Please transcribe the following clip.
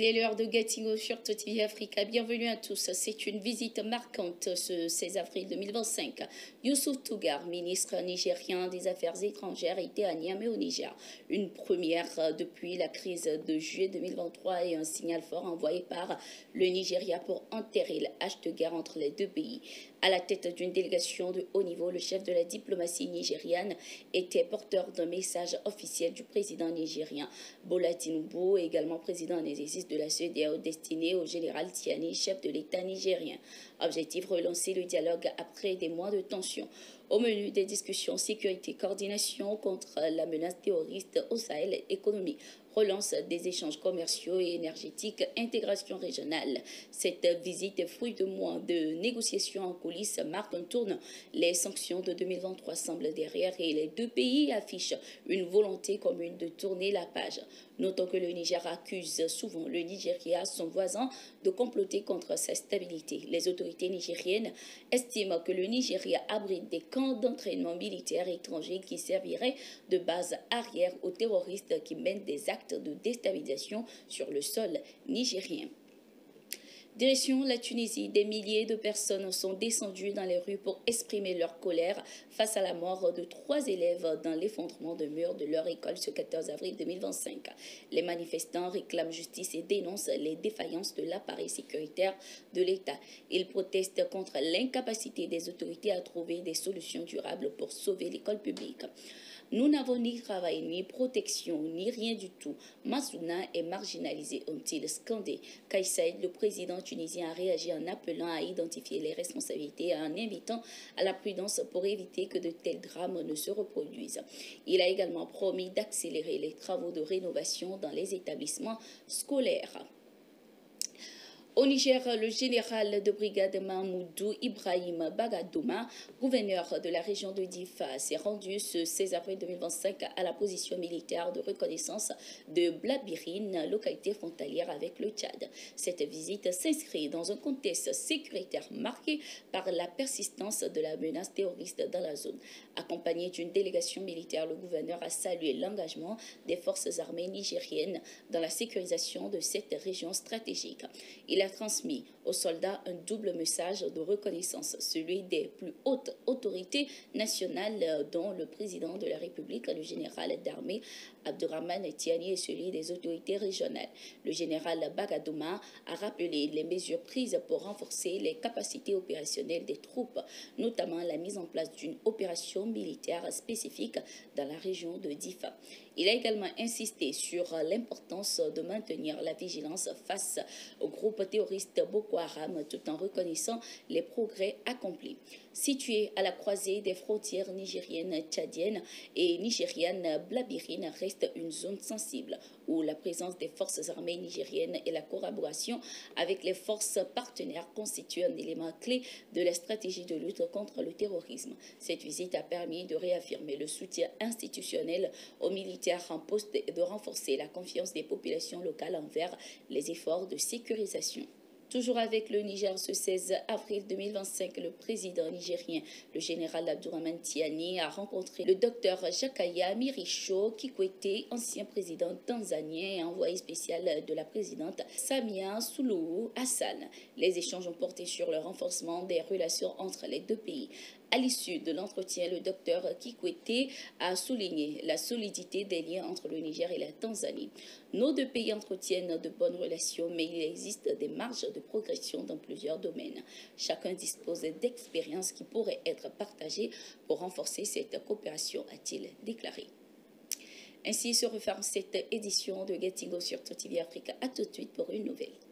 Il est l'heure de Getting sur TV Africa. Bienvenue à tous. C'est une visite marquante ce 16 avril 2025. Youssouf Tougar, ministre nigérien des Affaires étrangères, était à Niamey au Niger. Une première depuis la crise de juillet 2023 et un signal fort envoyé par le Nigeria pour enterrer la hache de guerre entre les deux pays. À la tête d'une délégation de haut niveau, le chef de la diplomatie nigériane était porteur d'un message officiel du président nigérien Bola Tinubu, également président en exercice de la CEDEAO, destiné au général Tiani, chef de l'État nigérien. Objectif, relancer le dialogue après des mois de tension. Au menu des discussions, sécurité, coordination contre la menace terroriste au Sahel, économie, relance des échanges commerciaux et énergétiques, intégration régionale. Cette visite, fruit de mois de négociations en coulisses, marque un tournant. Les sanctions de 2023 semblent derrière et les deux pays affichent une volonté commune de tourner la page. Notons que le Niger accuse souvent le Nigeria, son voisin, de comploter contre sa stabilité. Les autorités nigériennes estiment que le Nigeria abrite des camps d'entraînement militaire étrangers qui serviraient de base arrière aux terroristes qui mènent des actes de déstabilisation sur le sol nigérien. Direction la Tunisie, des milliers de personnes sont descendues dans les rues pour exprimer leur colère face à la mort de 3 élèves dans l'effondrement de murs de leur école ce 14 avril 2025. Les manifestants réclament justice et dénoncent les défaillances de l'appareil sécuritaire de l'État. Ils protestent contre l'incapacité des autorités à trouver des solutions durables pour sauver l'école publique. Nous n'avons ni travail, ni protection, ni rien du tout. Massouna est marginalisé, ont-ils scandé. Kais Saied, le président tunisien, a réagi en appelant à identifier les responsabilités et en invitant à la prudence pour éviter que de tels drames ne se reproduisent. Il a également promis d'accélérer les travaux de rénovation dans les établissements scolaires. Au Niger, le général de brigade Mahmoudou Ibrahim Bagadouma, gouverneur de la région de Difa, s'est rendu ce 16 avril 2025 à la position militaire de reconnaissance de Blabirine, localité frontalière avec le Tchad. Cette visite s'inscrit dans un contexte sécuritaire marqué par la persistance de la menace terroriste dans la zone. Accompagné d'une délégation militaire, le gouverneur a salué l'engagement des forces armées nigériennes dans la sécurisation de cette région stratégique. Il a transmis aux soldats un double message de reconnaissance, celui des plus hautes autorités nationales dont le président de la République, le général d'armée Abdurrahman Tiani, et celui des autorités régionales. Le général Bagadouma a rappelé les mesures prises pour renforcer les capacités opérationnelles des troupes, notamment la mise en place d'une opération militaire spécifique dans la région de Difa. Il a également insisté sur l'importance de maintenir la vigilance face au groupe terroriste Boko Haram tout en reconnaissant les progrès accomplis. Situé à la croisée des frontières nigériennes, tchadiennes et nigérianes, Blabirine reste une zone sensible où la présence des forces armées nigériennes et la collaboration avec les forces partenaires constituent un élément clé de la stratégie de lutte contre le terrorisme. Cette visite a permis de réaffirmer le soutien institutionnel aux militaires en poste et de renforcer la confiance des populations locales envers les efforts de sécurisation. Toujours avec le Niger, ce 16 avril 2025, le président nigérien, le général Abdurrahman Tiani, a rencontré le docteur Jakaya Mrisho Kikwete, ancien président tanzanien et envoyé spécial de la présidente Samia Suluhu Hassan. Les échanges ont porté sur le renforcement des relations entre les deux pays. À l'issue de l'entretien, le docteur Kikwete a souligné la solidité des liens entre le Niger et la Tanzanie. Nos deux pays entretiennent de bonnes relations, mais il existe des marges de progression dans plusieurs domaines. Chacun dispose d'expériences qui pourraient être partagées pour renforcer cette coopération, a-t-il déclaré. Ainsi se referme cette édition de Getting sur TV Africa. À tout de suite pour une nouvelle.